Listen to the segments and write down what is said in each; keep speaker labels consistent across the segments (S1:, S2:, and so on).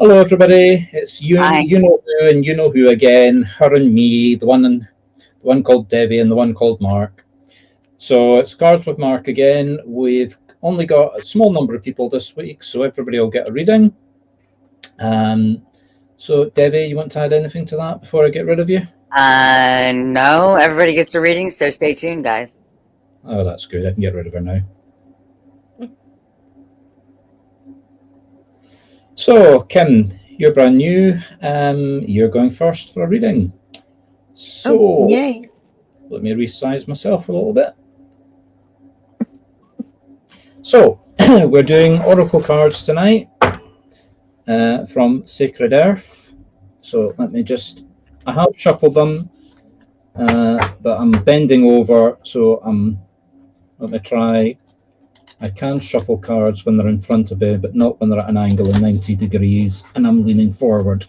S1: Hello, everybody. It's you.
S2: Hi.
S1: You know who, and you know who again. Her and me, the one called Debbie, and the one called Mark. So it's Cards with Mark again. We've only got a small number of people this week, so everybody will get a reading. So Debbie, you want to add anything to that before I get rid of you?
S2: No, everybody gets a reading, so stay tuned, guys.
S1: Oh, that's good. I can get rid of her now. So, Kim, you're brand new. You're going first for a reading. So,
S3: yay.
S1: Let me resize myself a little bit. So, we're doing oracle cards tonight from Sacred Earth. So let me just, I have shuffled them, but I'm bending over, so let me try. I can shuffle cards when they're in front of me, but not when they're at an angle of 90 degrees and I'm leaning forward.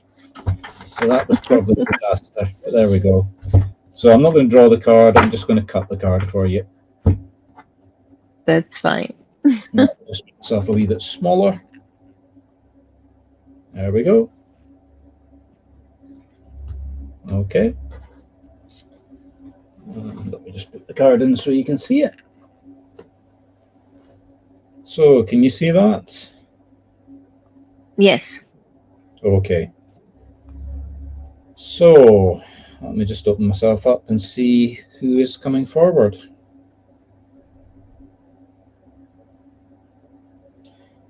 S1: So that was probably a disaster, but there we go. So I'm not going to draw the card, I'm just going to cut the card for you.
S3: That's fine.
S1: Just make myself a wee bit smaller. There we go. Okay. Let me just put the card in so you can see it. So, can you see that?
S3: Yes.
S1: Okay. So, let me just open myself up and see who is coming forward.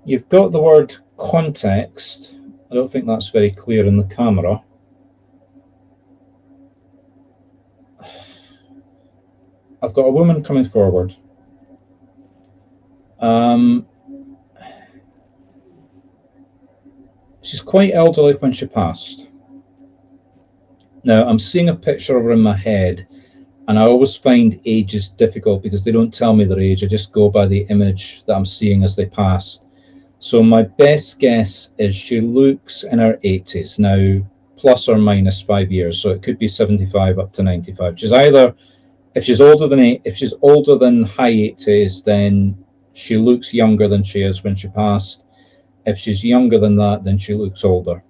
S1: You've got the word context. I don't think that's very clear in the camera. I've got a woman coming forward. She's quite elderly when she passed. Now, I'm seeing a picture of her in my head, and I always find ages difficult because they don't tell me their age. I just go by the image that I'm seeing as they pass. So my best guess is she looks in her 80s now, plus or minus 5 years. So it could be 75 up to 95. She's either, if she's older than high 80s, then she looks younger than she is when she passed. If she's younger than that, then she looks older.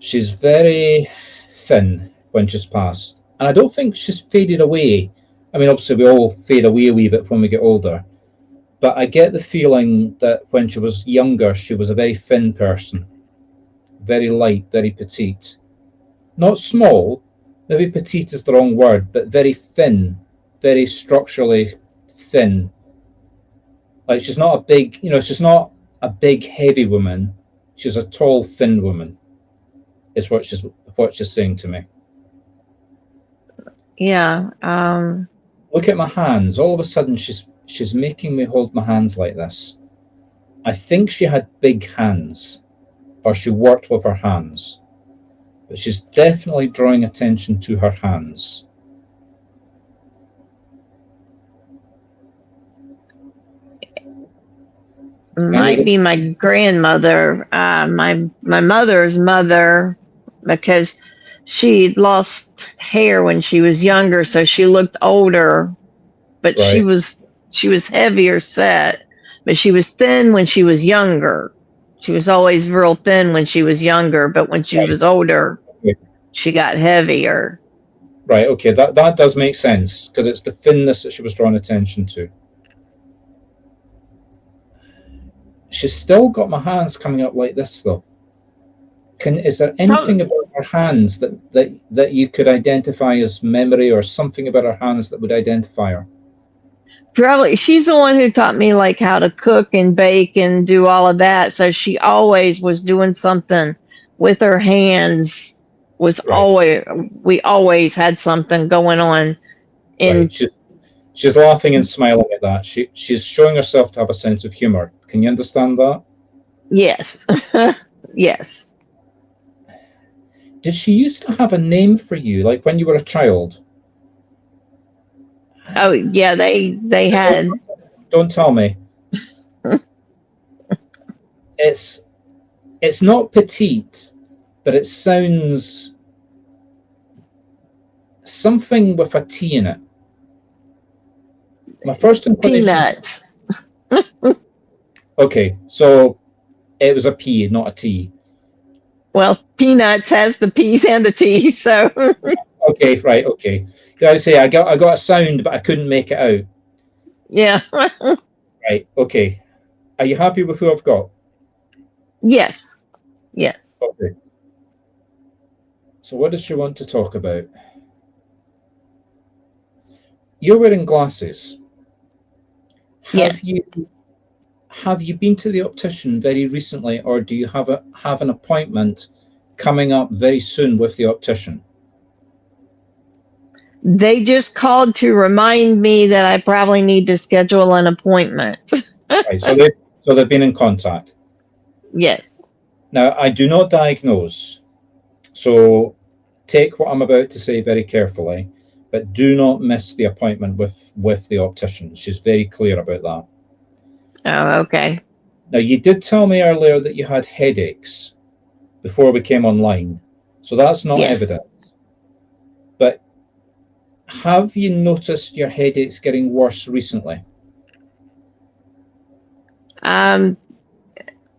S1: She's very thin when she's passed, and I don't think she's faded away. I mean, obviously we all fade away a wee bit when we get older, but I get the feeling that when she was younger, she was a very thin person, very light, very petite. Not small, maybe petite is the wrong word, but very thin, very structurally thin. Like she's not a big, she's not a big, heavy woman. She's a tall, thin woman. Is what she's saying to me.
S3: Yeah.
S1: Look at my hands. All of a sudden, she's making me hold my hands like this. I think she had big hands, or she worked with her hands, but she's definitely drawing attention to her hands.
S3: Might be my grandmother, my mother's mother, because she lost hair when she was younger, so she looked older, but
S1: Right.
S3: she was heavier set, but she was thin when she was younger. She was always real thin when she was younger, but when she was older, she got heavier.
S1: Right, okay, that does make sense, because it's the thinness that she was drawing attention to. She's still got my hands coming up like this, though. Is there anything about her hands that you could identify as memory, or something about her hands that would identify her?
S3: Probably. She's the one who taught me like how to cook and bake and do all of that. So she always was doing something with her hands. We always had something going on.
S1: Right. She's laughing and smiling at that. She's showing herself to have a sense of humor. Can you understand that?
S3: Yes. Yes.
S1: Did she used to have a name for you, like when you were a child?
S3: Oh yeah, they had.
S1: Don't tell me. It's not petite, but it sounds something with a T in it. My first inclination.
S3: Peanuts.
S1: Okay, so It was a P, not a T.
S3: Well, peanuts has the P's and the T's, so
S1: Okay, right, okay. I say I got a sound, but I couldn't make it out.
S3: yeah.
S1: Right, okay. Are you happy with who I've got?
S3: Yes. Yes.
S1: Okay. So what does she want to talk about? You're wearing glasses.
S3: Yes.
S1: Have you been to the optician very recently, or do you have an appointment coming up very soon with the optician?
S3: They just called to remind me that I probably need to schedule an appointment.
S1: Right, so they've been in contact.
S3: Yes.
S1: Now, I do not diagnose, so take what I'm about to say very carefully, but do not miss the appointment with the optician. She's very clear about that.
S3: Oh, okay.
S1: Now, you did tell me earlier that you had headaches before we came online, so that's not
S3: Yes.
S1: evidence. But have you noticed your headaches getting worse recently?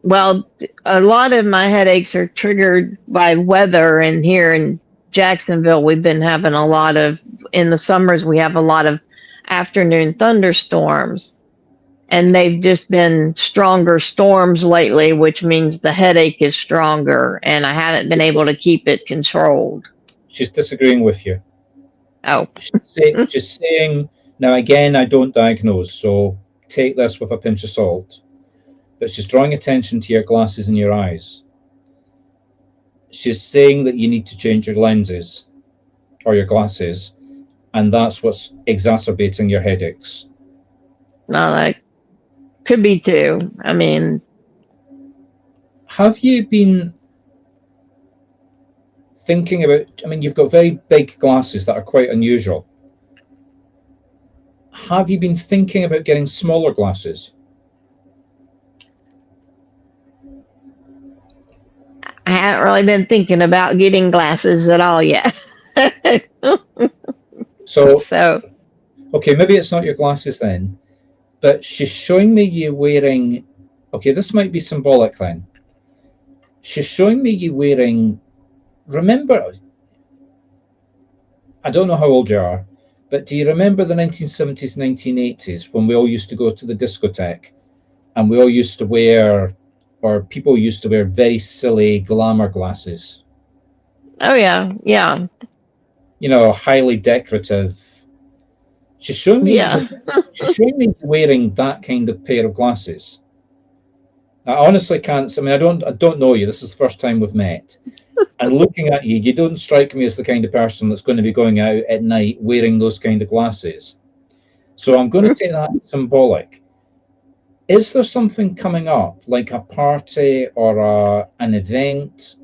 S3: Well, a lot of my headaches are triggered by weather, and here in Jacksonville, we've been having a lot of, in the summers, we have a lot of afternoon thunderstorms, and they've just been stronger storms lately, which means the headache is stronger, and I haven't been able to keep it controlled.
S1: She's disagreeing with you.
S3: Oh,
S1: She's saying, now again, I don't diagnose, so take this with a pinch of salt, but she's drawing attention to your glasses and your eyes. She's saying that you need to change your lenses or your glasses, and that's what's exacerbating your headaches.
S3: well, that could be too. I mean,
S1: Have you been thinking about, you've got very big glasses that are quite unusual. Have you been thinking about getting smaller glasses?
S3: I haven't really been thinking about getting glasses at all yet.
S1: So,
S3: So,
S1: okay, maybe it's not your glasses then, but she's showing me you wearing, okay, this might be symbolic then. She's showing me you wearing, remember, I don't know how old you are, but do you remember the 1970s, 1980s when we all used to go to the discotheque and we all used to wear, or people used to wear very silly glamour glasses?
S3: oh yeah, yeah,
S1: Highly decorative. She's showing me
S3: yeah.
S1: she's showing me wearing that kind of pair of glasses. I honestly can't. I don't know you. This is the first time we've met. And looking at you, you don't strike me as the kind of person that's going to be going out at night wearing those kind of glasses. So I'm going to take that as symbolic. Is there something coming up, like a party or an event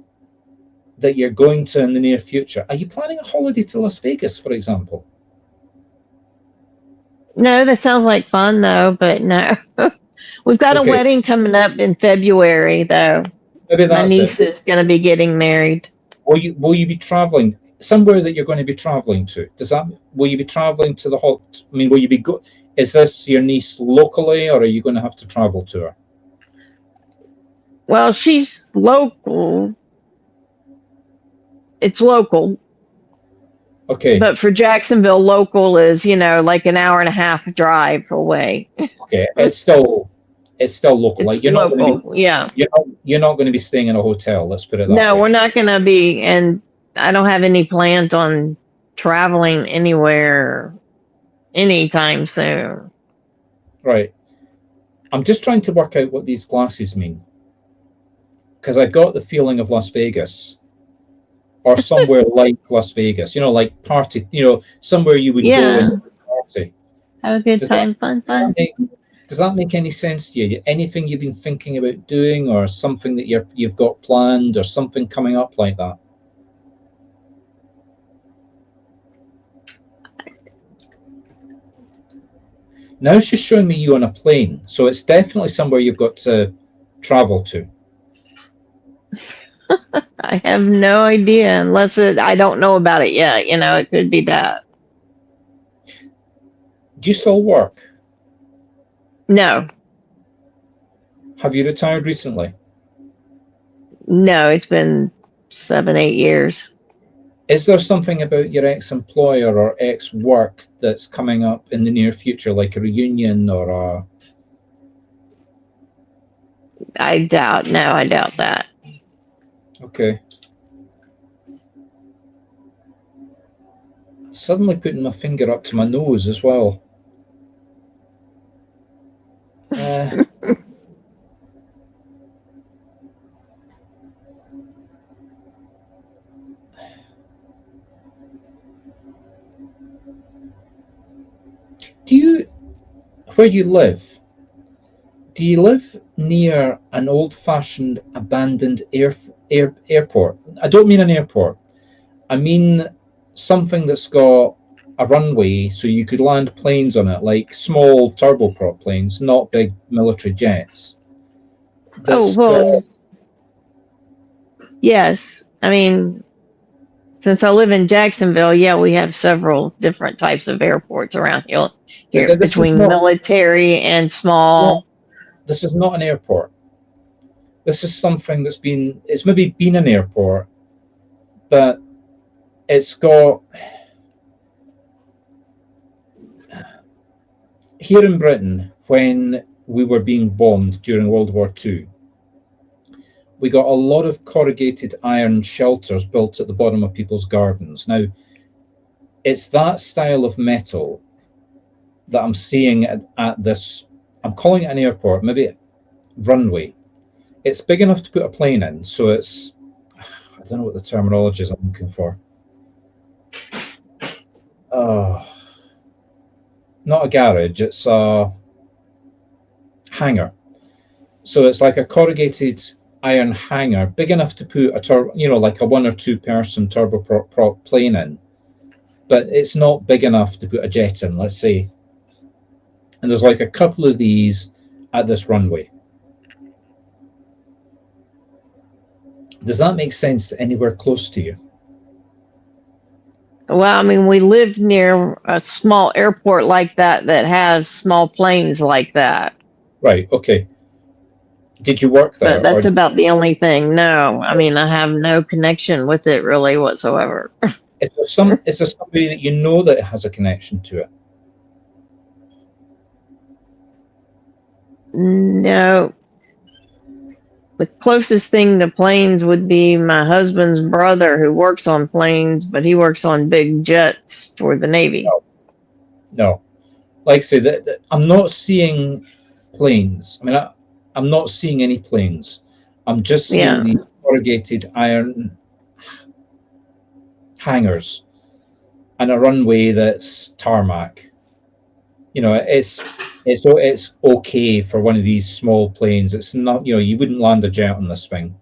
S1: that you're going to in the near future? Are you planning a holiday to Las Vegas, for example?
S3: No, that sounds like fun though, but no. We've got a
S1: Okay,
S3: wedding coming up in February though.
S1: maybe
S3: My
S1: that's
S3: niece
S1: it.
S3: is going to be getting married.
S1: Will you be traveling somewhere that you're going to be traveling to? Will you be traveling to the hot? Will you be is this your niece locally, or are you going to have to travel to her?
S3: Well, she's local. It's local.
S1: Okay.
S3: But for Jacksonville, local is, like an hour and a half drive away.
S1: Okay. It's still local.
S3: It's
S1: Like you're
S3: local,
S1: not going to be,
S3: yeah.
S1: you're not going to be staying in a hotel. Let's put it that
S3: No,
S1: way.
S3: we're not going to be, and I don't have any plans on traveling anywhere anytime soon.
S1: Right. I'm just trying to work out what these glasses mean, because I got the feeling of Las Vegas or somewhere like Las Vegas. Like party. Somewhere you would go and party.
S3: Have a good
S1: Does
S3: time, fun.
S1: Does that make any sense to you? Anything you've been thinking about doing, or something that you've got planned, or something coming up like that? Now she's showing me you on a plane, so it's definitely somewhere you've got to travel to.
S3: I have no idea unless I don't know about it yet. It could be that.
S1: Do you still work?
S3: No,
S1: Have you retired recently?
S3: No, it's been 7, 8 years.
S1: Is there something about your ex-employer or ex-work that's coming up in the near future, like a reunion or a...
S3: I doubt that.
S1: Okay. Suddenly putting my finger up to my nose as well. Where you live, do you live near an old-fashioned abandoned airport? I don't mean an airport. I mean something that's got a runway so you could land planes on it, like small turboprop planes, not big military jets.
S3: Yes. I mean, since I live in Jacksonville, yeah, we have several different types of airports around here between military and small.
S1: This is not an airport. This is something it's maybe been an airport, but it's got... Here in Britain, when we were being bombed during World War II, we got a lot of corrugated iron shelters built at the bottom of people's gardens. Now, it's that style of metal that I'm seeing at this, I'm calling it an airport, maybe runway. It's big enough to put a plane in, so it's, I don't know what the terminology is I'm looking for. Not a garage, it's a hangar. So it's like a corrugated iron hangar, big enough to put like a 1 or 2 person turboprop plane in, but it's not big enough to put a jet in, let's say. And there's like a couple of these at this runway. Does that make sense to anywhere close to you?
S3: Well, I mean, we live near a small airport like that has small planes like that.
S1: Right, okay. Did you work there?
S3: But that's about the only thing. No, I mean, I have no connection with it really whatsoever.
S1: Is there somebody that you know that has a connection to it?
S3: No. The closest thing to planes would be my husband's brother who works on planes, but he works on big jets for the Navy.
S1: No. Like I say, I'm not seeing planes. I mean, I'm not seeing any planes. I'm just seeing the corrugated iron hangars and a runway that's tarmac. You know, it's okay for one of these small planes. It's not, you wouldn't land a jet on this thing.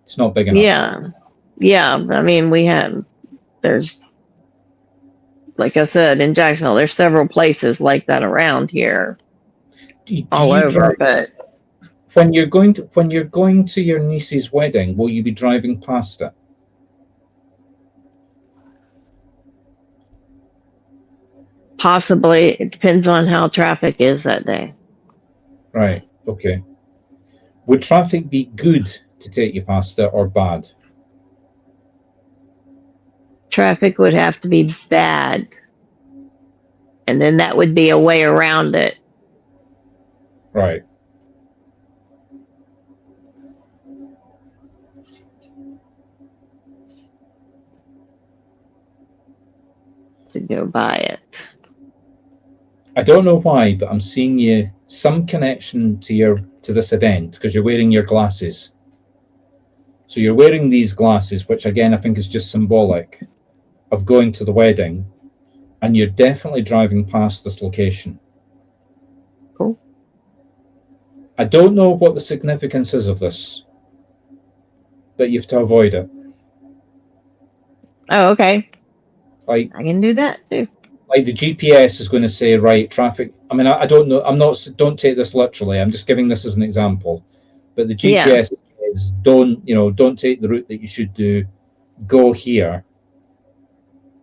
S1: It's not big enough.
S3: Yeah. I mean, there's, like I said, in Jacksonville, there's several places like that around here, all over. But
S1: when you're going to your niece's wedding, will you be driving past it?
S3: Possibly. It depends on how traffic is that day.
S1: Right. Okay. Would traffic be good to take you past it or bad?
S3: Traffic would have to be bad. And then that would be a way around it.
S1: Right.
S3: To go by it.
S1: I don't know why, but I'm seeing some connection to this event because you're wearing your glasses. So you're wearing these glasses, which again I think is just symbolic of going to the wedding, and you're definitely driving past this location.
S3: Cool.
S1: I don't know what the significance is of this, but you have to avoid it.
S3: Oh, okay.
S1: Like,
S3: I can do that too.
S1: Like the GPS is going to say, right, traffic. I mean, I don't know. Don't take this literally. I'm just giving this as an example. But the GPS is don't take the route that you should do. Go here.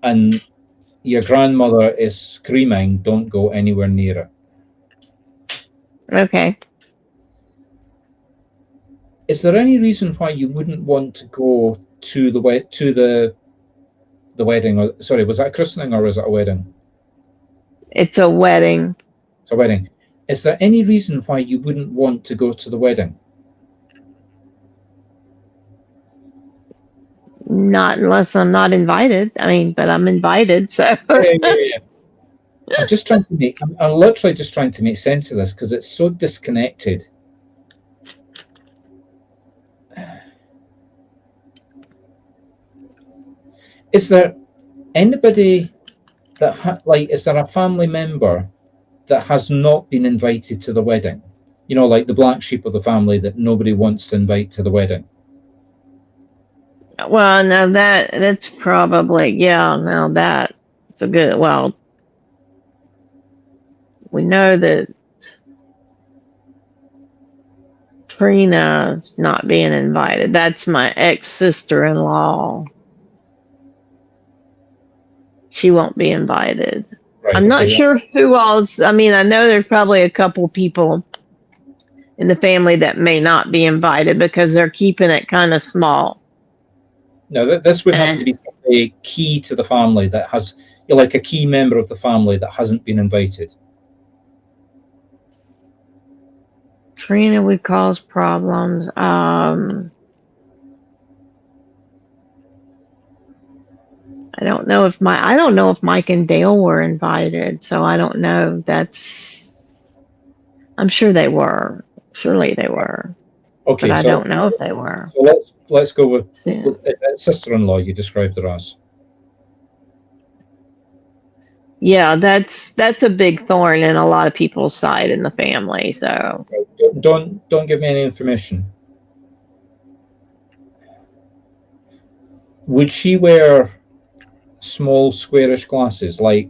S1: And your grandmother is screaming, don't go anywhere near it.
S3: Okay.
S1: is there any reason why you wouldn't want to go to the wedding? Or, sorry, was that a christening or was it a wedding?
S3: It's a wedding.
S1: It's a wedding. Is there any reason why you wouldn't want to go to the wedding?
S3: Not unless I'm not invited. I mean, but I'm invited, so.
S1: Yeah. I'm just trying to make. I'm literally just trying to make sense of this because it's so disconnected. Is there anybody that is there a family member that has not been invited to the wedding? You know, like the black sheep of the family that nobody wants to invite to the wedding.
S3: Well, now that's probably, yeah, now that's a good, well, we know that Trina's not being invited. That's my ex-sister-in-law. She won't be invited.
S1: Right,
S3: I'm not sure who else. I mean, I know there's probably a couple people in the family that may not be invited because they're keeping it kind of small.
S1: No, this would have to be a key to the family that has, like a key member of the family that hasn't been invited.
S3: Trina would cause problems. I don't know if Mike and Dale were invited, so I don't know. I'm sure they were. Surely they were.
S1: Okay,
S3: but I don't know if they were.
S1: So let's go with sister-in-law. You described her as.
S3: Yeah, that's a big thorn in a lot of people's side in the family. So
S1: don't give me any information. Would she wear small squarish glasses, or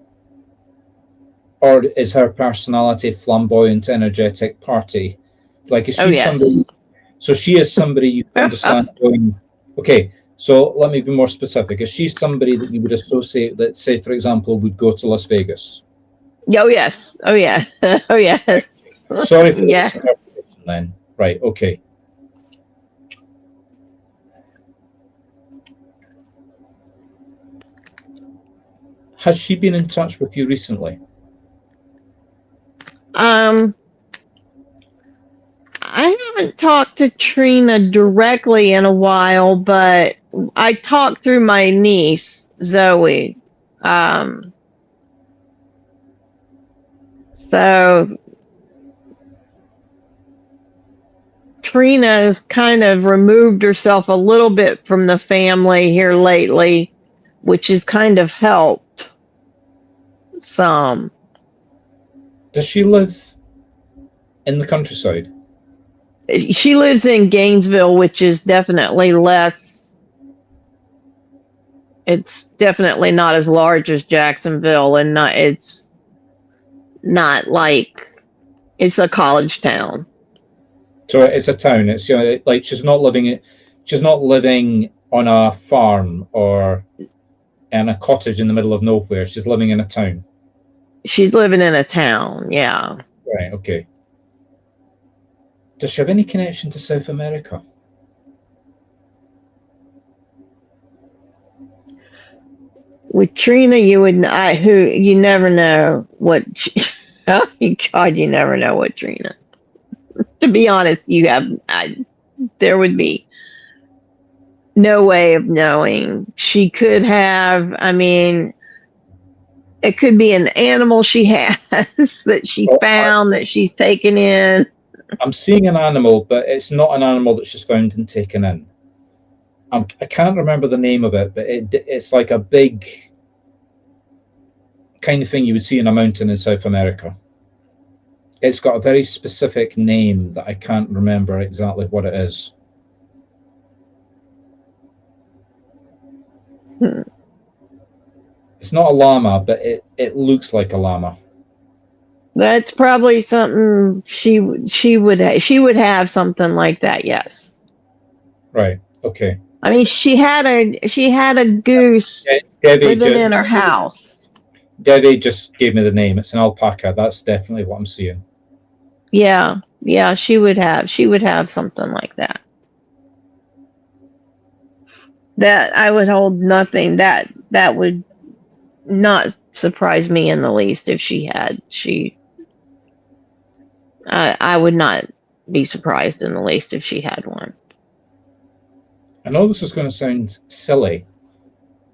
S1: is her personality flamboyant, energetic, party? Like, is she somebody? So she is somebody you can understand going, okay, so let me be more specific. Is she somebody that you would associate that, say, for example, would go to Las Vegas?
S3: Oh, yes. Oh, yeah. Oh, yes.
S1: Sorry for the interpretation then. Right, okay. Has she been in touch with you recently?
S3: I haven't talked to Trina directly in a while, but I talked through my niece, Zoe. So Trina has kind of removed herself a little bit from the family here lately, which has kind of helped some.
S1: Does she live in the countryside?
S3: She lives in Gainesville, which is definitely less. It's definitely not as large as Jacksonville, and it's not like it's a college town.
S1: So it's a town. It's, you know, like she's not living on a farm or in a cottage in the middle of nowhere. She's living in a town.
S3: She's living in a town, yeah.
S1: Right, okay. Does she have any connection to South America?
S3: With Trina, you never know what. Oh God, you never know what Trina. To be honest, there would be no way of knowing. She could have. I mean, it could be an animal she has that she found that she's taken in.
S1: I'm seeing an animal, but it's not an animal that she's found and taken in. I can't remember the name of it, but it's like a big kind of thing you would see in a mountain in South America. It's got a very specific name that I can't remember exactly what it is. It's not a llama, but it looks like a llama.
S3: That's probably something she would have something like that. Yes.
S1: Right. Okay.
S3: I mean, she had a goose living in her house.
S1: Debbie just gave me the name. It's an alpaca. That's definitely what I'm seeing.
S3: Yeah. She would have something like that. That I would hold nothing. That would not surprise me in the least if she had. I would not be surprised in the least if she had one.
S1: I know this is going to sound silly,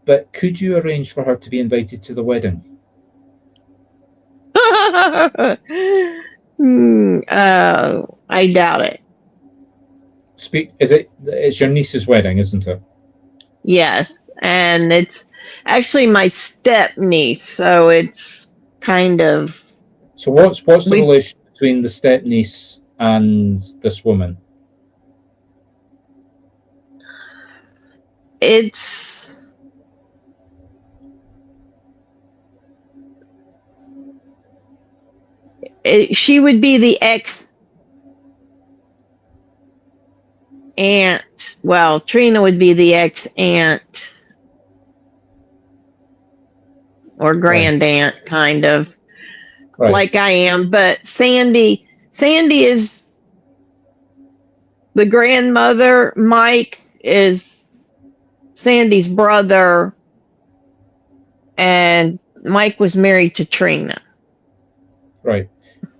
S1: but could you arrange for her to be invited to the wedding?
S3: I doubt it.
S1: It's your niece's wedding, isn't it?
S3: Yes, and it's actually my step niece, so it's kind of.
S1: So what's the relation between the step niece and this woman?
S3: She would be the ex aunt. Well, Trina would be the ex aunt or grand aunt, kind of like I am. But Sandy is the grandmother. Mike is Sandy's brother, and Mike was married to Trina.
S1: Right.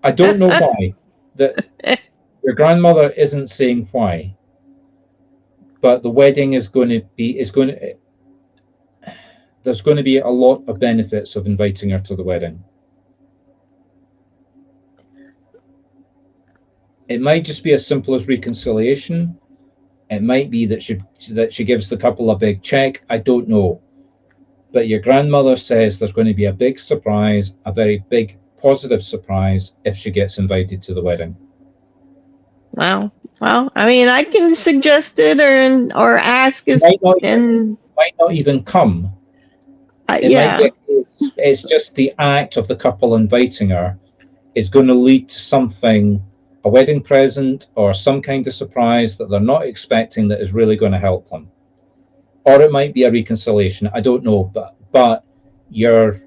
S1: I don't know why that your grandmother isn't saying why, but the wedding there's going to be a lot of benefits of inviting her to the wedding. It might just be as simple as reconciliation. It might be that she gives the couple a big check. I don't know. But your grandmother says there's going to be a big surprise, a very big positive surprise, if she gets invited to the wedding. Well,
S3: I mean, I can suggest it or ask.
S1: Might not even come. It's just the act of the couple inviting her is going to lead to something, a wedding present or some kind of surprise that they're not expecting that is really going to help them. Or it might be a reconciliation. I don't know, but your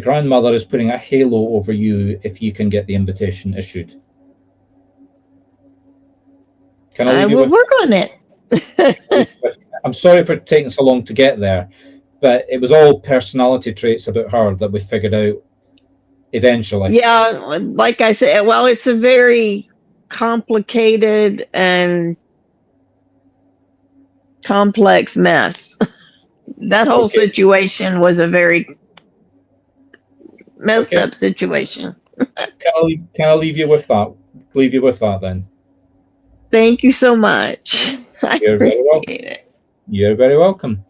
S1: grandmother is putting a halo over you if you can get the invitation issued.
S3: I will work on it.
S1: I'm sorry for taking so long to get there, but it was all personality traits about her that we figured out eventually.
S3: Yeah, like I said, well, it's a very complicated and complex mess. That whole situation was a very messed up situation.
S1: Can I leave you with that? Leave you with that then.
S3: Thank you so much.
S1: You're very welcome. You're very welcome.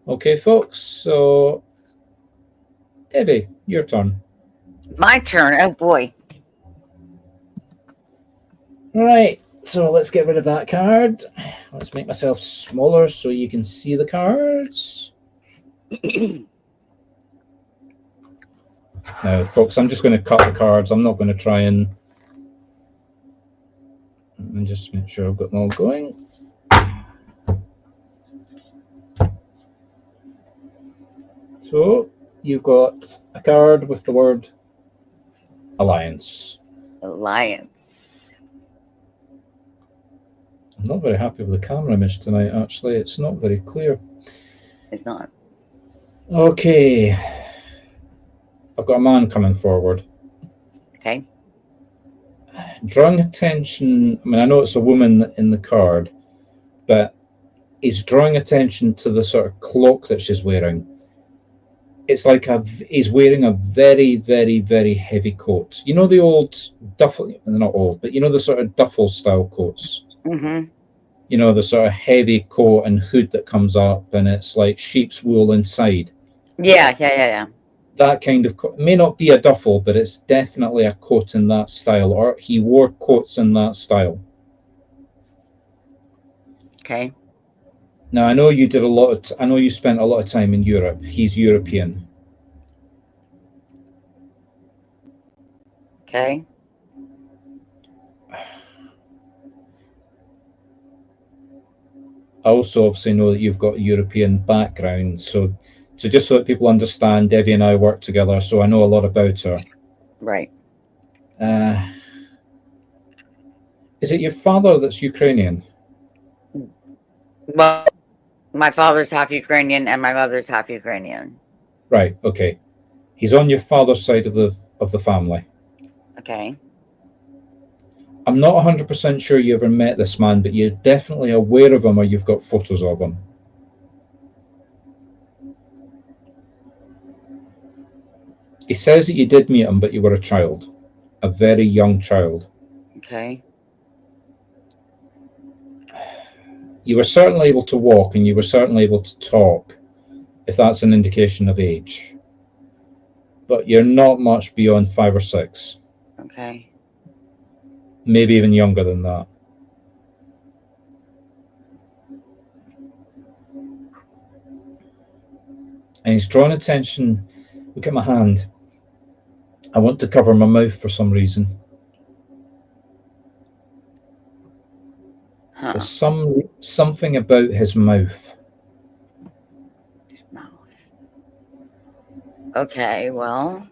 S1: Okay, folks. So, Debbie, your turn.
S2: My turn. Oh boy.
S1: All right. So let's get rid of that card. Let's make myself smaller so you can see the cards. Now, folks, I'm just going to cut the cards. I'm not going to try and just make sure I've got them all going. So you've got a card with the word Alliance.
S2: Alliance.
S1: I'm not very happy with the camera image tonight, actually. It's not very clear.
S2: It's not.
S1: Okay. I've got a man coming forward.
S2: Okay.
S1: Drawing attention, I mean, I know it's a woman in the card, but he's drawing attention to the sort of cloak that she's wearing. It's like he's wearing a very, very, very heavy coat. You know the old duffel, they're not old, but you know the sort of duffel style coats?
S2: Mm-hmm.
S1: You know, the sort of heavy coat and hood that comes up and it's like sheep's wool inside.
S2: Yeah.
S1: That kind of coat. It may not be a duffel, but it's definitely a coat in that style, or he wore coats in that style.
S2: Okay.
S1: Now, I know you did I know you spent a lot of time in Europe. He's European.
S2: Okay.
S1: I also obviously know that you've got a European background, so just so that people understand, Debbie and I work together, so I know a lot about her.
S2: Right.
S1: Is it your father that's Ukrainian?
S2: Well, my father's half Ukrainian and my mother's half Ukrainian.
S1: Right, okay. He's on your father's side of the family.
S2: Okay.
S1: I'm not 100% sure you ever met this man, but you're definitely aware of him or you've got photos of him. He says that you did meet him, but you were a child, a very young child.
S2: Okay.
S1: You were certainly able to walk and you were certainly able to talk, if that's an indication of age. But you're not much beyond 5 or 6.
S2: Okay.
S1: Maybe even younger than that. And he's drawn attention. Look at my hand. I want to cover my mouth for some reason.
S2: Huh.
S1: There's something about his mouth.
S2: His mouth. Okay, well.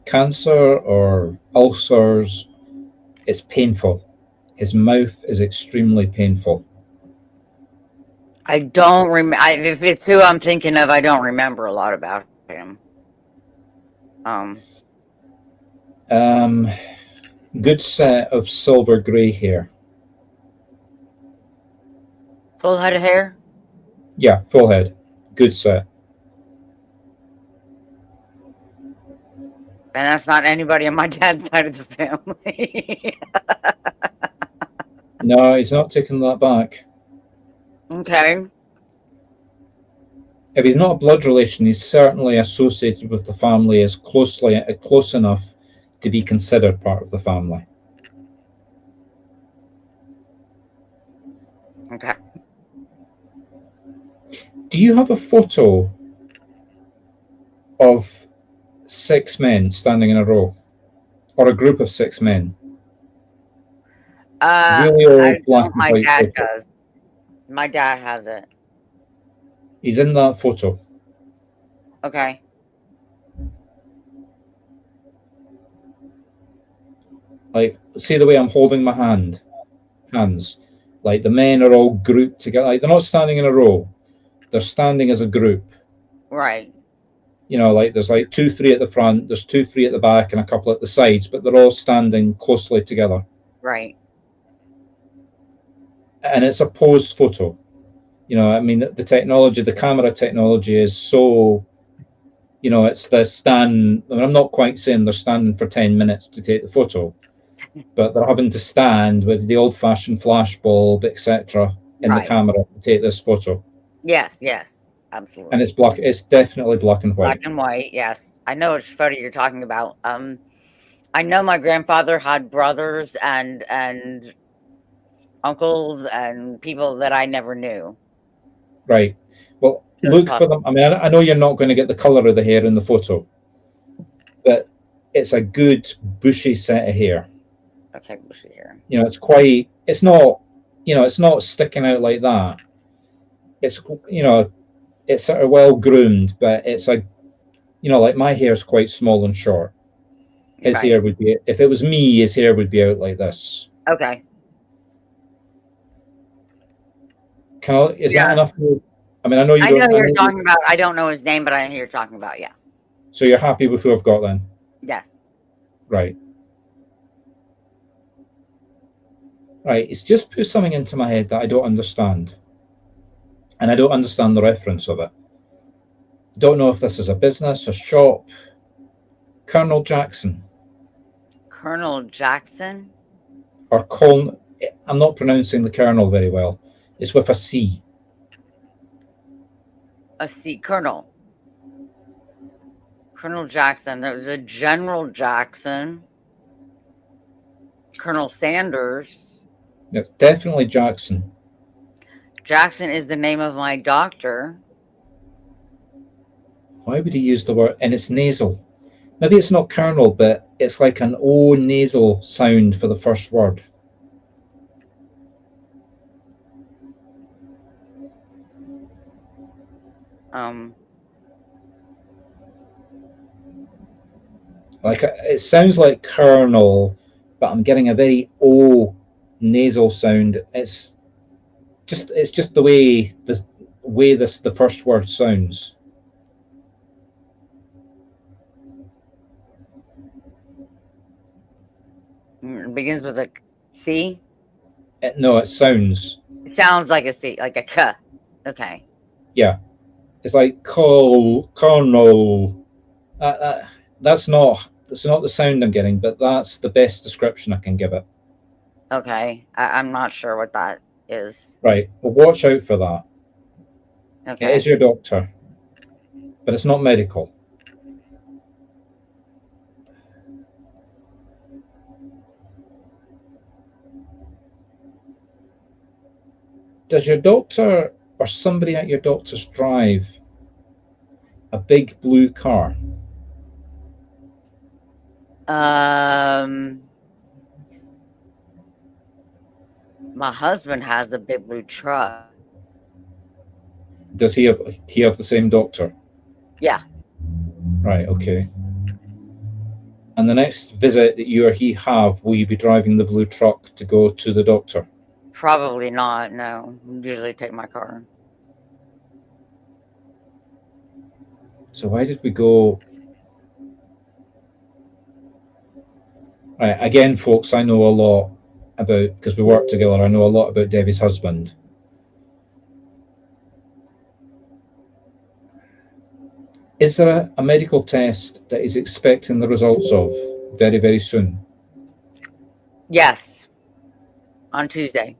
S1: Cancer or ulcers, it's painful. His mouth is extremely painful.
S2: I don't remember. If it's who I'm thinking of, I don't remember a lot about him.
S1: Good set of silver grey hair.
S2: Full head of hair?
S1: Yeah, full head. Good set.
S2: And that's not anybody on my dad's side of the family.
S1: No, he's not taking that back.
S2: Okay.
S1: If he's not a blood relation, he's certainly associated with the family as close enough to be considered part of the family.
S2: Okay.
S1: Do you have a photo of 6 men standing in a row? Or a group of 6 men? Really old black and
S2: my
S1: white
S2: dad
S1: photo.
S2: does. My dad has it.
S1: He's in that photo.
S2: Okay.
S1: Like, see the way I'm holding my hands. Like the men are all grouped together. Like they're not standing in a row. They're standing as a group.
S2: Right.
S1: You know, like there's like 2, 3 at the front, there's 2, 3 at the back, and a couple at the sides, but they're all standing closely together.
S2: Right.
S1: And it's a posed photo. You know, I mean, the technology, the camera technology is so, you know, it's the stand. I mean, I'm not quite saying they're standing for 10 minutes to take the photo, but they're having to stand with the old-fashioned flash bulb, etc., in the camera to take this photo.
S2: Yes, yes, absolutely.
S1: And it's black. It's definitely black and white.
S2: Black and white, yes. I know which photo you're talking about. I know my grandfather had brothers and uncles and people that I never knew.
S1: Right. Well, look for them. I mean, I know you're not going to get the color of the hair in the photo, but it's a good bushy set of hair.
S2: Okay, bushy hair.
S1: You know, it's quite. It's not. You know, it's not sticking out like that. It's, you know, it's sort of well groomed, but it's like, you know, like my hair's quite small and short. His hair would be, if it was me, his hair would be out like this.
S2: Okay.
S1: Is that enough? I mean, I know you don't.
S2: I know who you're talking about. I don't know his name, but I know who you're talking about. Yeah.
S1: So you're happy with who I've got then?
S2: Yes.
S1: Right. Right. It's just put something into my head that I don't understand. And I don't understand the reference of it. Don't know if this is a business, a shop. Colonel Jackson.
S2: Colonel Jackson?
S1: Or Colonel. I'm not pronouncing the Colonel very well. It's with a C.
S2: A C. Colonel. Colonel Jackson. There was a General Jackson. Colonel Sanders.
S1: It's definitely Jackson.
S2: Jackson is the name of my doctor.
S1: Why would he use the word? And it's nasal. Maybe it's not Colonel, but it's like an O nasal sound for the first word. Like it sounds like Colonel, but I'm getting a very O nasal sound. It's it's just the way the first word sounds.
S2: It begins with a C.
S1: No, it sounds.
S2: It sounds like a C, like a K. Okay.
S1: Yeah, it's like colonel. That's not the sound I'm getting, but that's the best description I can give it.
S2: Okay. I'm not sure what that is.
S1: Right. Well, watch out for that.
S2: Okay.
S1: It is your doctor, but it's not medical. Does your doctor or somebody at your doctor's drive a big blue car?
S2: My husband has a big blue truck.
S1: Does he have the same doctor?
S2: Yeah.
S1: Right, okay. And the next visit that you or he have, will you be driving the blue truck to go to the doctor?
S2: Probably not, no. Usually take my car.
S1: So why did we go? Right, again, folks, I know a lot about, because we work together, I know a lot about Devi's husband. Is there a medical test that he's expecting the results of very, very soon?
S2: Yes. On Tuesday.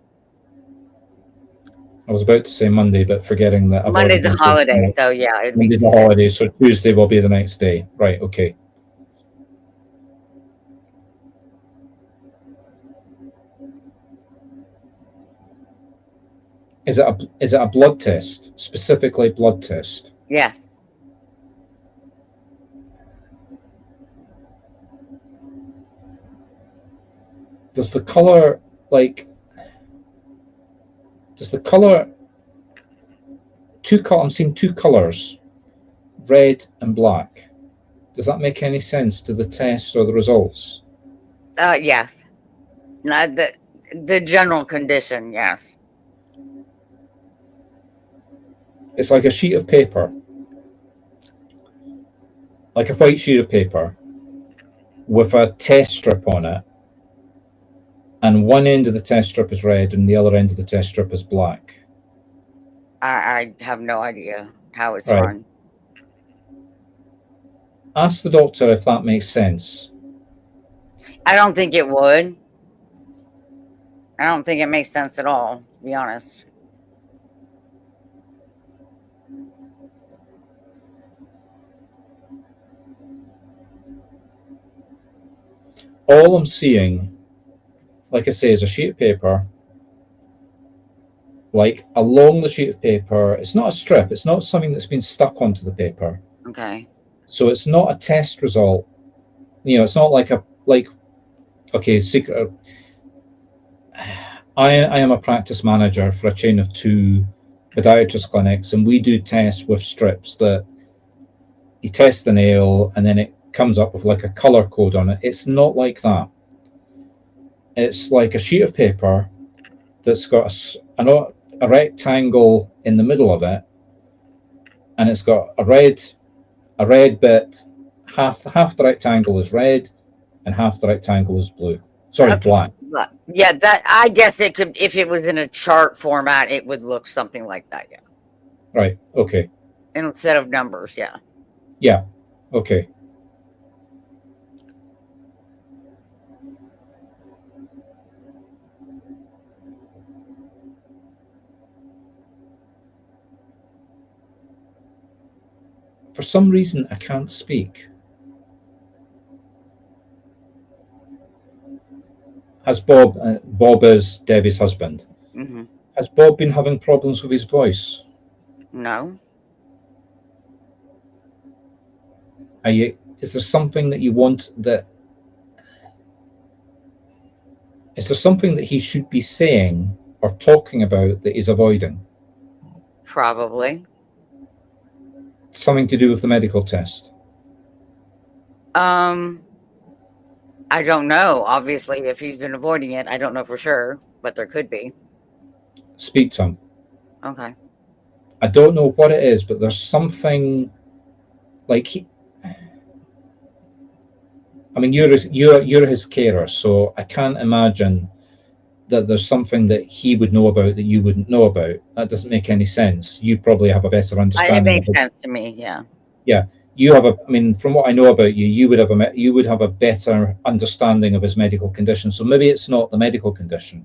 S1: I was about to say Monday, but forgetting that I've
S2: Monday's
S1: already
S2: a holiday, so yeah, it'd be
S1: Monday's a
S2: Tuesday.
S1: holiday, so Tuesday will be the next day. Right, okay. Is it a blood test? Specifically blood test?
S2: Yes.
S1: Does the color I'm seeing two colors, red and black. Does that make any sense to the test or the results?
S2: Yes. Not the general condition, yes.
S1: It's like a sheet of paper, like a white sheet of paper with a test strip on it, and one end of the test strip is red and the other end of the test strip is black.
S2: I have no idea how it's
S1: Right.
S2: run.
S1: Ask the doctor if that makes sense.
S2: I don't think it would. I don't think it makes sense at all, to be honest.
S1: All I'm seeing, like I say, is a sheet of paper. Like along the sheet of paper, it's not a strip, it's not something that's been stuck onto the paper.
S2: Okay.
S1: So it's not a test result. It's not like okay, secret. I am a practice manager for a chain of 2 podiatrist clinics, and we do tests with strips that you test the nail and then it comes up with like a color code on it. It's not like that. It's like a sheet of paper that's got a rectangle in the middle of it, and it's got a red bit. Half the rectangle is red, and half the rectangle is blue. Sorry,
S2: Okay.
S1: black.
S2: Yeah, that I guess it could, if it was in a chart format, it would look something like that. Yeah.
S1: Right. Okay.
S2: Instead of numbers. Yeah.
S1: Yeah. Okay. For some reason, I can't speak. Has Bob is Devi's husband.
S2: Mm-hmm.
S1: Has Bob been having problems with his voice?
S2: No.
S1: Is there something that you want that? Is there something that he should be saying or talking about that he's avoiding?
S2: Probably.
S1: Something to do with the medical test?
S2: I don't know. Obviously, if he's been avoiding it, I don't know for sure, but there could be.
S1: Speak to him.
S2: Okay.
S1: I don't know what it is, but there's something like I mean, you're his carer, so I can't imagine that there's something that he would know about that you wouldn't know about. That doesn't make any sense. You probably have a better
S2: It
S1: understanding of
S2: makes
S1: it.
S2: sense to me. Yeah.
S1: Yeah, you have a. I mean, from what I know about you, you would have a better understanding of his medical condition. So maybe it's not the medical condition,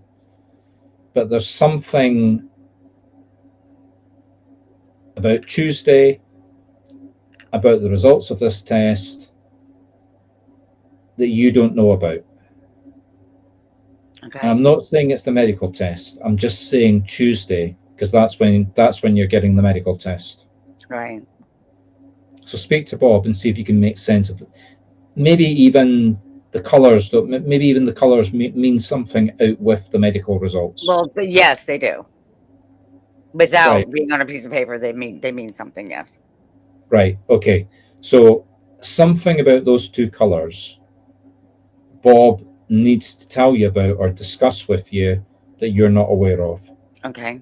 S1: but there's something about Tuesday, about the results of this test that you don't know about.
S2: Okay.
S1: And I'm not saying it's the medical test. I'm just saying Tuesday, because that's when you're getting the medical test.
S2: Right.
S1: So speak to Bob and see if you can make sense of it. Maybe even the colours. Maybe even the colours mean something out with the medical results.
S2: Well, but yes, they do. Without
S1: Right.
S2: being on a piece of paper, they mean something. Yes.
S1: Right. Okay. So something about those two colours, Bob needs to tell you about or discuss with you that you're not aware of.
S2: Okay.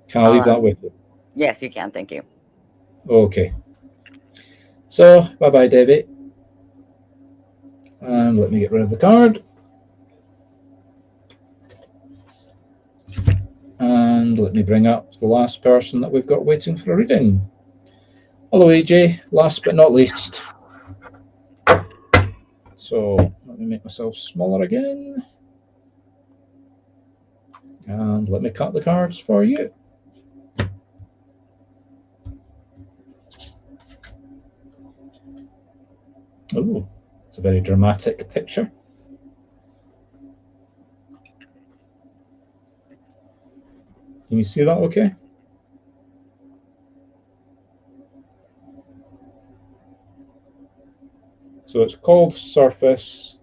S1: Can I leave that with you?
S2: Yes, you can. Thank you.
S1: Okay. So bye-bye, David. And let me get rid of the card. And let me bring up the last person that we've got waiting for a reading. Hello, AJ. Last but not least. So let me make myself smaller again. And let me cut the cards for you. Oh, it's a very dramatic picture. Can you see that okay? So it's called Surface,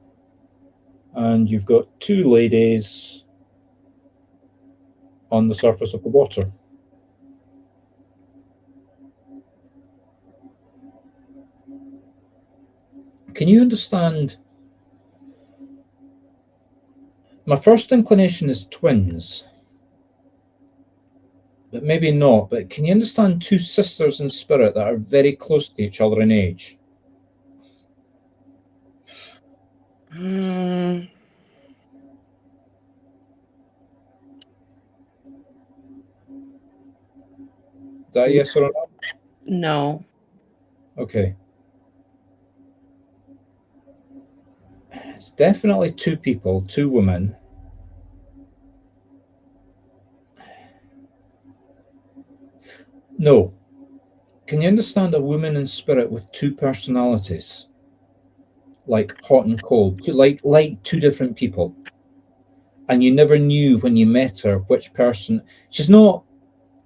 S1: and you've got two ladies on the surface of the water. Can you understand? My first inclination is twins, but maybe not. But can you understand two sisters in spirit that are very close to each other in age?
S4: Mm,
S1: Is that a yes or a no?
S4: no.
S1: Okay. It's definitely two people, two women. No. Can you understand a woman in spirit with two personalities? Like hot and cold, like two different people. And you never knew when you met her which person. She's not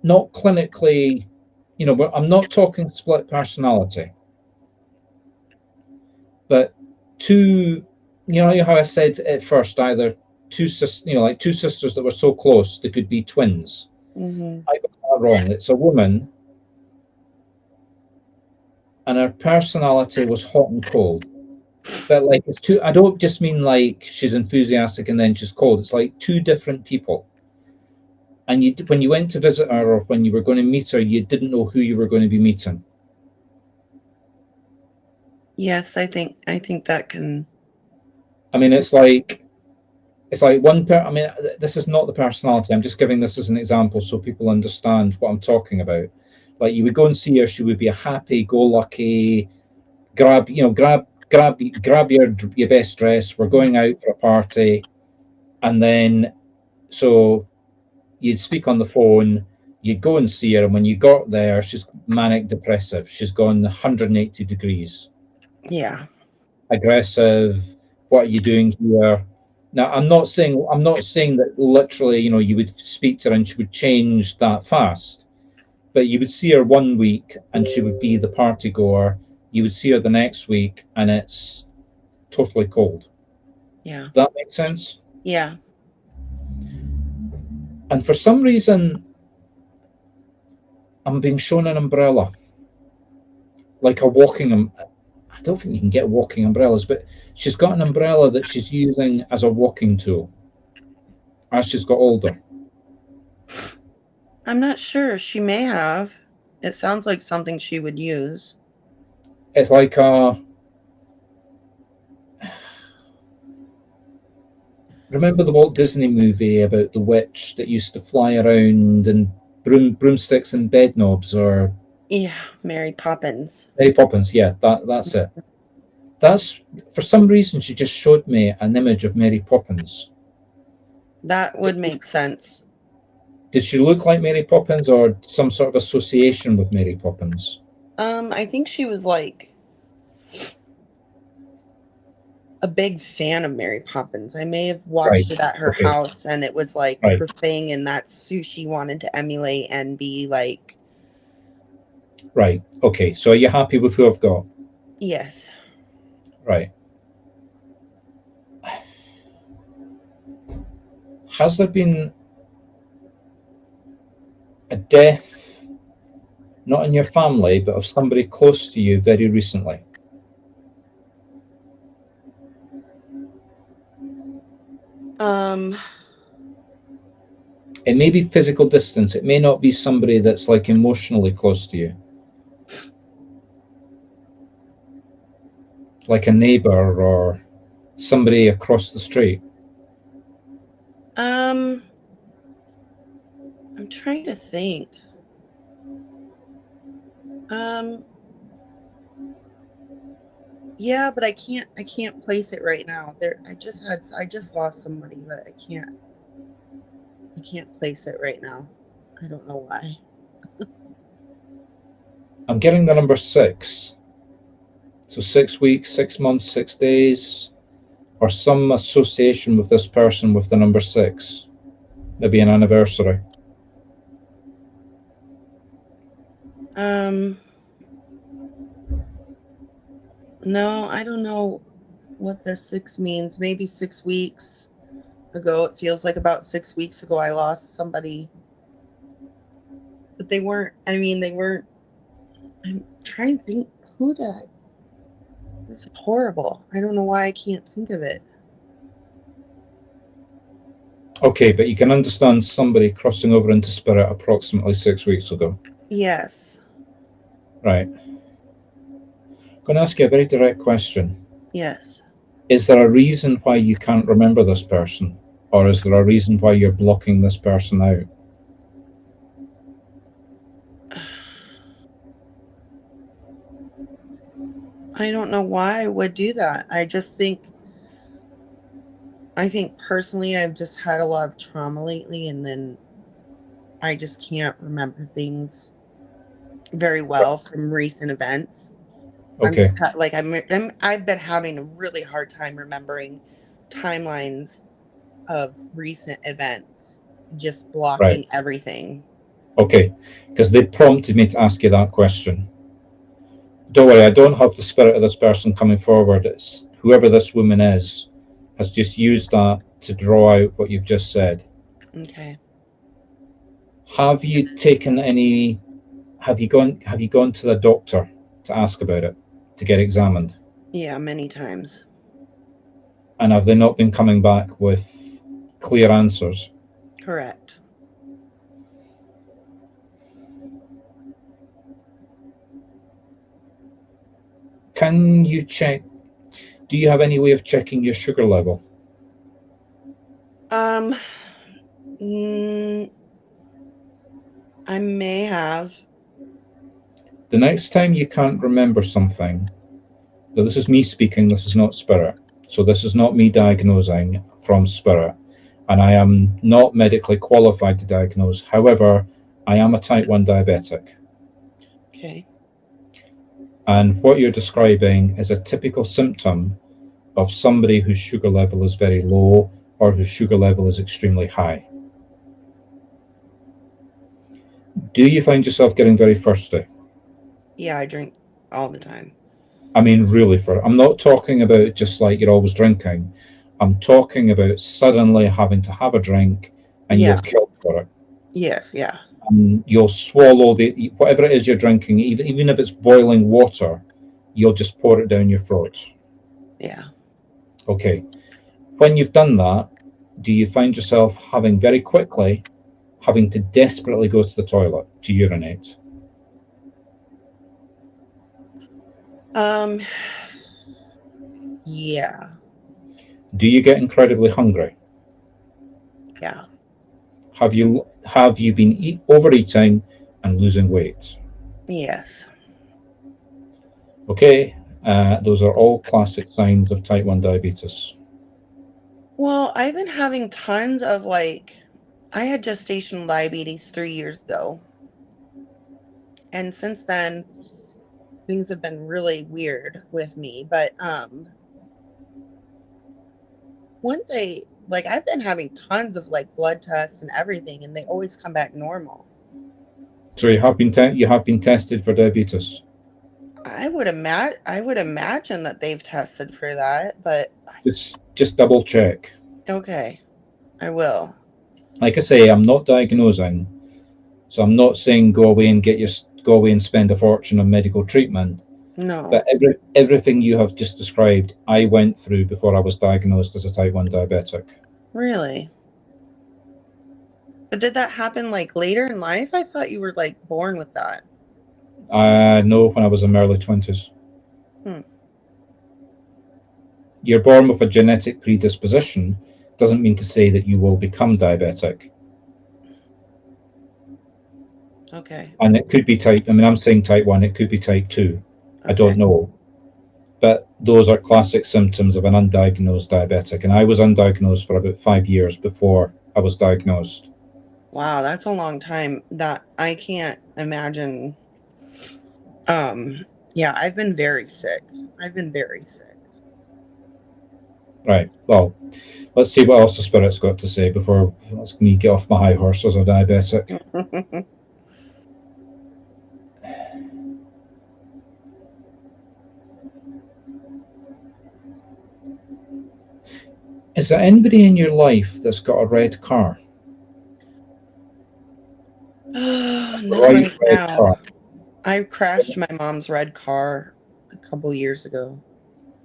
S1: clinically, I'm not talking split personality. But two, how I said at first, either two sisters, like two sisters that were so close they could be twins.
S4: Mm-hmm.
S1: I got that wrong. It's a woman, and her personality was hot and cold. But like it's two. I don't just mean like she's enthusiastic and then she's cold. It's like two different people. And when you went to visit her or when you were going to meet her, you didn't know who you were going to be meeting.
S4: Yes, I think that can.
S1: I mean, it's like one I mean, this is not the personality. I'm just giving this as an example so people understand what I'm talking about. Like you would go and see her, she would be a happy-go-lucky, grab your best dress. We're going out for a party, and then so you'd speak on the phone. You'd go and see her, and when you got there, she's manic depressive. She's gone 180 degrees.
S4: Yeah.
S1: Aggressive. What are you doing here? Now, I'm not saying that literally, you would speak to her and she would change that fast, but you would see her one week and she would be the party goer. You would see her the next week and it's totally cold.
S4: Yeah.
S1: That makes sense?
S4: Yeah.
S1: And for some reason, I'm being shown an umbrella, like a walking. I don't think you can get walking umbrellas, but she's got an umbrella that she's using as a walking tool as she's got older.
S4: I'm not sure. She may have. It sounds like something she would use.
S1: It's like remember the Walt Disney movie about the witch that used to fly around and broomsticks and bed knobs, or
S4: Yeah, Mary Poppins.
S1: Mary Poppins? Yeah, that's it. That's, for some reason, she just showed me an image of Mary Poppins.
S4: That would make sense.
S1: Did she look like Mary Poppins, or some sort of association with Mary Poppins?
S4: I think she was like a big fan of Mary Poppins. I may have watched it at her house, and it was like her thing, and that's who she wanted to emulate and be like.
S1: Right. Okay. So are you happy with who I've got?
S4: Yes.
S1: Right. Has there been a death, not in your family, but of somebody close to you very recently? It may be physical distance. It may not be somebody that's like emotionally close to you, like a neighbor or somebody across the street.
S4: I'm trying to think. Yeah, but I can't place it right now. I just lost somebody, but I can't place it right now. I don't know why.
S1: I'm getting the number 6. So 6 weeks, 6 months, 6 days, or some association with this person with the number 6. Maybe an anniversary.
S4: No, I don't know what the 6 means. Maybe 6 weeks ago. It feels like about 6 weeks ago I lost somebody. But they weren't, I'm trying to think, who did I? This is horrible. I don't know why I can't think of it.
S1: Okay, but you can understand somebody crossing over into spirit approximately 6 weeks ago.
S4: Yes.
S1: Right. I'm going to ask you a very direct question.
S4: Yes.
S1: Is there a reason why you can't remember this person? Or is there a reason why you're blocking this person out?
S4: I don't know why I would do that. I think personally I've just had a lot of trauma lately, and then I just can't remember things very well from recent events.
S1: Okay.
S4: I've been having a really hard time remembering timelines of recent events, just blocking everything.
S1: Okay, because they prompted me to ask you that question. Don't worry, I don't have the spirit of this person coming forward. It's whoever this woman is has just used that to draw out what you've just said.
S4: Okay.
S1: Have you gone to the doctor to ask about it, to get examined?
S4: Yeah, many times.
S1: And have they not been coming back with clear answers?
S4: Correct.
S1: Can you check? Do you have any way of checking your sugar level?
S4: I may have.
S1: The next time you can't remember something, now this is me speaking, this is not spirit. So this is not me diagnosing from spirit. And I am not medically qualified to diagnose. However, I am a type 1 diabetic.
S4: Okay.
S1: And what you're describing is a typical symptom of somebody whose sugar level is very low or whose sugar level is extremely high. Do you find yourself getting very thirsty?
S4: Yeah, I drink all the time.
S1: I mean, really, I'm not talking about just like you're always drinking. I'm talking about suddenly having to have a drink and you'll kill for it.
S4: Yes, yeah.
S1: And you'll swallow whatever it is you're drinking, even if it's boiling water, you'll just pour it down your throat.
S4: Yeah.
S1: Okay. When you've done that, do you find yourself having very quickly having to desperately go to the toilet to urinate?
S4: Yeah.
S1: Do you get incredibly hungry?
S4: Yeah.
S1: Have you been overeating and losing weight?
S4: Yes.
S1: Okay, those are all classic signs of type 1 diabetes.
S4: Well, I've been having tons of I had gestational diabetes 3 years ago. And since then, things have been really weird with me. But one day, I've been having tons of blood tests and everything, and they always come back normal.
S1: So you have been tested for diabetes.
S4: I would imagine that they've tested for that, but
S1: Just double check.
S4: okay, I will.
S1: Like I say, I'm not diagnosing, so I'm not saying go away and spend a fortune on medical treatment.
S4: No.
S1: But everything you have just described, I went through before I was diagnosed as a type 1 diabetic.
S4: Really? But did that happen later in life? I thought you were born with that.
S1: No, when I was in my early 20s.
S4: Hmm.
S1: You're born with a genetic predisposition, doesn't mean to say that you will become diabetic.
S4: Okay.
S1: And it could be I'm saying type 1, it could be type 2. Okay. I don't know. But those are classic symptoms of an undiagnosed diabetic. And I was undiagnosed for about 5 years before I was diagnosed.
S4: Wow, that's a long time. That I can't imagine. Yeah, I've been very sick.
S1: Right. Well, let's see what else the Spirit's got to say before let's me get off my high horse as a diabetic. Is there anybody in your life that's got a red car?
S4: Not right now. Car. I crashed my mom's red car a couple years ago.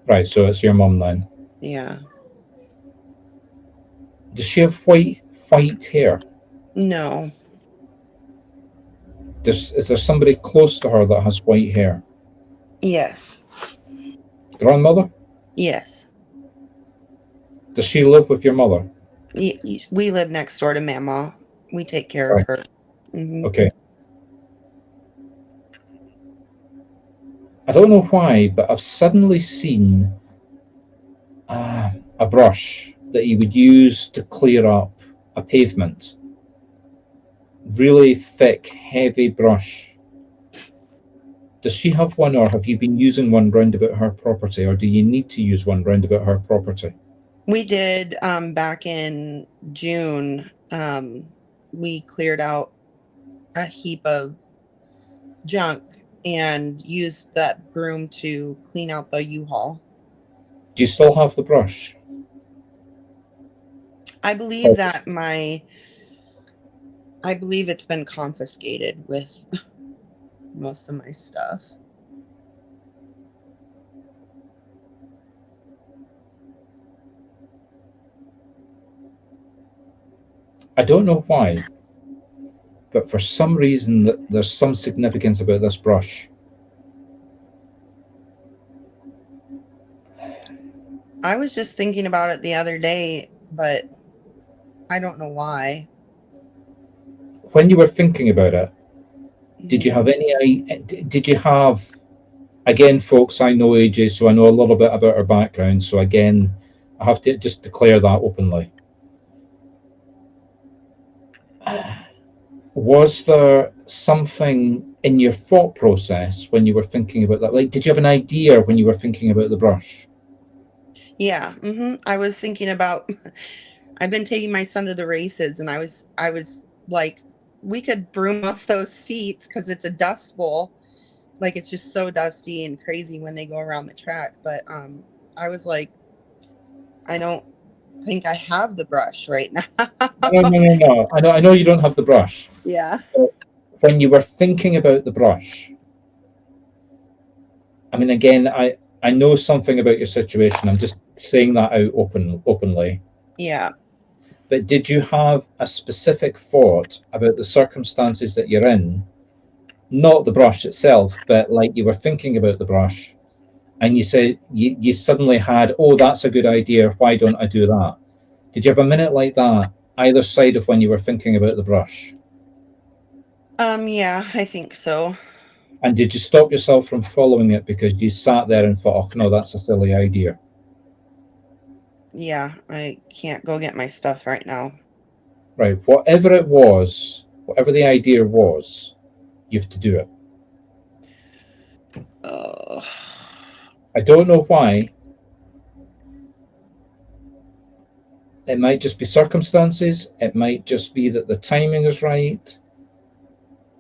S1: Right, so it's your mom then.
S4: Yeah.
S1: Does she have white hair?
S4: No.
S1: Is there somebody close to her that has white hair?
S4: Yes.
S1: Grandmother?
S4: Yes.
S1: Does she live with your mother?
S4: We live next door to Mama. We take care of her. Mm-hmm.
S1: Okay. I don't know why, but I've suddenly seen a brush that you would use to clear up a pavement. Really thick, heavy brush. Does she have one, or have you been using one round about her property, or do you need to use one round about her property?
S4: We did back in June. We cleared out a heap of junk and used that broom to clean out the U-Haul.
S1: Do you still have the brush?
S4: I believe that I believe it's been confiscated with most of my stuff.
S1: I don't know why, but for some reason there's some significance about this brush.
S4: I was just thinking about it the other day, but I don't know why.
S1: When you were thinking about it, did you have again, folks, I know AJ, so I know a little bit about her background, so again, I have to just declare that openly. Was there something in your thought process when you were thinking about that? Did you have an idea when you were thinking about the brush?
S4: Yeah. Mm-hmm. I was thinking about, I've been taking my son to the races, and I was like, we could broom off those seats because it's a dust bowl. It's just so dusty and crazy when they go around the track. But I was like, I don't think I have the brush right now.
S1: No. I know you don't have the brush.
S4: Yeah.
S1: But when you were thinking about the brush, I mean, again, I know something about your situation. I'm just saying that out openly.
S4: Yeah.
S1: but did you have a specific thought about the circumstances that you're in? Not the brush itself, but like you were thinking about the brush, and you said you suddenly had, oh, that's a good idea, why don't I do that? Did you have a minute like that either side of when you were thinking about the brush?
S4: Yeah, I think so.
S1: And did you stop yourself from following it because you sat there and thought, oh no, that's a silly idea?
S4: Yeah, I can't go get my stuff right now.
S1: Right, whatever it was, whatever the idea was, you have to do it. I don't know why. It might just be circumstances. It might just be that the timing is right.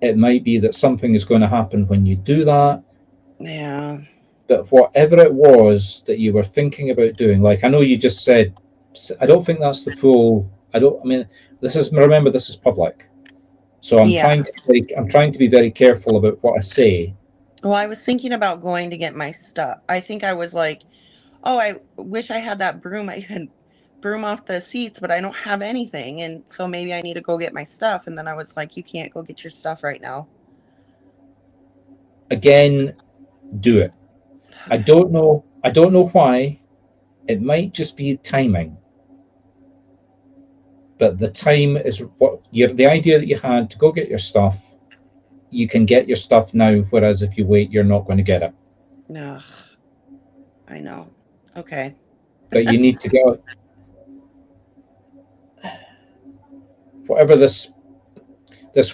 S1: It might be that something is going to happen when you do that.
S4: Yeah.
S1: But whatever it was that you were thinking about doing, like I know you just said, I don't think that's the full. Remember, this is public, so I'm trying to be very careful about what I say.
S4: Well, I was thinking about going to get my stuff. I think I was like, oh, I wish I had that broom. I could broom off the seats, but I don't have anything, and so maybe I need to go get my stuff. And then I was like, you can't go get your stuff right now.
S1: Again, do it. I don't know why. It might just be timing. But the time is the idea that you had to go get your stuff. You can get your stuff now, whereas if you wait, you're not going to get it.
S4: Ugh, I know. Okay.
S1: But you need to go. Whatever this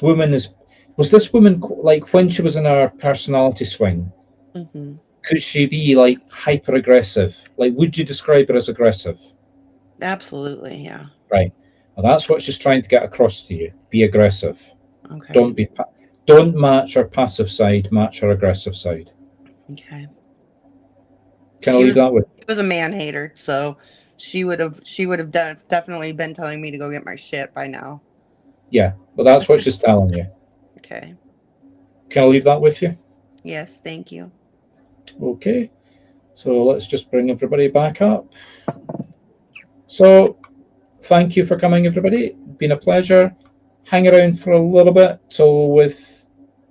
S1: woman is, was this woman like when she was in her personality swing?
S4: Mm-hmm.
S1: Could she be like hyper aggressive? Like, would you describe her as aggressive?
S4: Absolutely, yeah.
S1: Right. Well, that's what she's trying to get across to you. Be aggressive.
S4: Okay.
S1: Don't match her passive side. Match her aggressive side.
S4: Okay.
S1: Can I leave that with?
S4: She was a man hater, so she would have definitely been telling me to go get my shit by now.
S1: Yeah, well, that's what she's telling you.
S4: Okay.
S1: Can I leave that with you?
S4: Yes, thank you.
S1: Okay. So let's just bring everybody back up. So thank you for coming, everybody. Been a pleasure. Hang around for a little bit till we've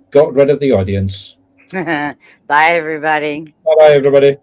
S1: got rid of the audience.
S2: Bye, everybody.
S1: Bye-bye, everybody.